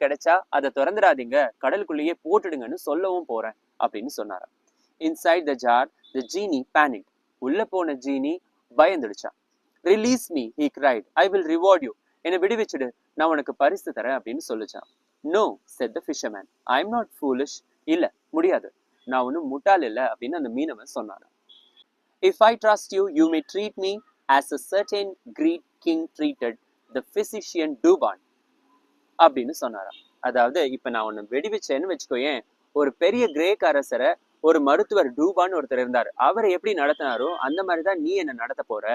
கிடைச்சா அதை திறந்துடாதீங்க, கடலுக்குள்ளேயே போட்டுடுங்கன்னு சொல்லவும் போறேன் அப்படின்னு சொன்னாராம். இன்சைட் த ஜார் த ஜீனி பேனிக்ட். உள்ள போன ஜீனி பயந்துடுச்சான். Release me he cried, I will reward you. என்னை விடுவிச்சுடு, நான் உனக்கு பரிசு தரேன் அப்படின்னு சொல்லிச்சான். No said the fisherman, I am not foolish. இல்ல, முடியாது, நான் ஒன்னும் முட்டாள் இல்லை அப்படின்னு அந்த மீனவன் சொன்னாராம். If I trust you, you may treat me as a certain Greek king treated the physician Douban அப்படின்னு சொன்னாராம். அதாவது இப்ப நான் உன்னை வெடிவச்சேன்னு வச்சுக்கோயேன், ஒரு பெரிய கிரேக் அரசரை ஒரு மருத்துவர் டூபான்னு ஒருத்தர் இருந்தார், அவரை எப்படி நடத்தினாரோ அந்த மாதிரிதான் நீ என்ன நடத்த போற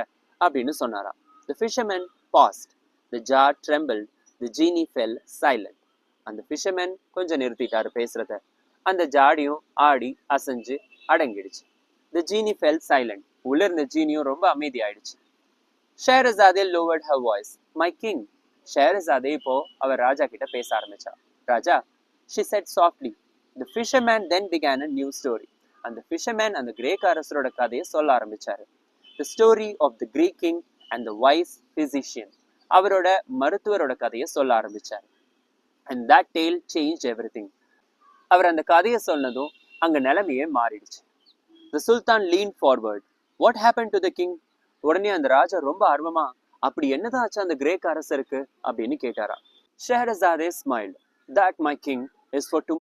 அப்படின்னு சொன்னாராம். The fisherman paused. The jar trembled. The genie fell silent. அந்த ஃபிஷர்மேன் கொஞ்சம் நிறுத்திட்டாரு பேசுறத. அந்த ஜாடியும் ஆடி அசைஞ்சு அடங்கிடுச்சு. The genie fell silent. உள்ள இருந்த ஜீனியும் ரொம்ப அமைதி ஆயிடுச்சு. ஷேரஸாதே lowered her voice. My king. ஷேரஸாதே இப்போ அவர் ராஜா கிட்ட பேச ஆரம்பிச்சா. ராஜா, she said softly. The fisherman then began a new story. அந்த ஃபிஷர்மேன் அந்த கிரேக் அரசரோட கதையை சொல்ல ஆரம்பிச்சாரு. The story of the Greek king and the wise physician. அவரோட மருத்துவரோட கதையை சொல்ல ஆரம்பிச்சாரு. And that tale changed everything. அவர் அந்த கதையை சொன்னதும் அங்க நிலைமையே மாறிடுச்சு. The Sultan leaned forward. What happened to the king? உடனே அந்த ராஜா ரொம்ப ஆர்வமா, அப்படி என்னதான் ஆச்சு அந்த கிரேக் அரசருக்கு அப்படின்னு கேட்டாரா. ஷெஹரஸாதே smiled. That my king is for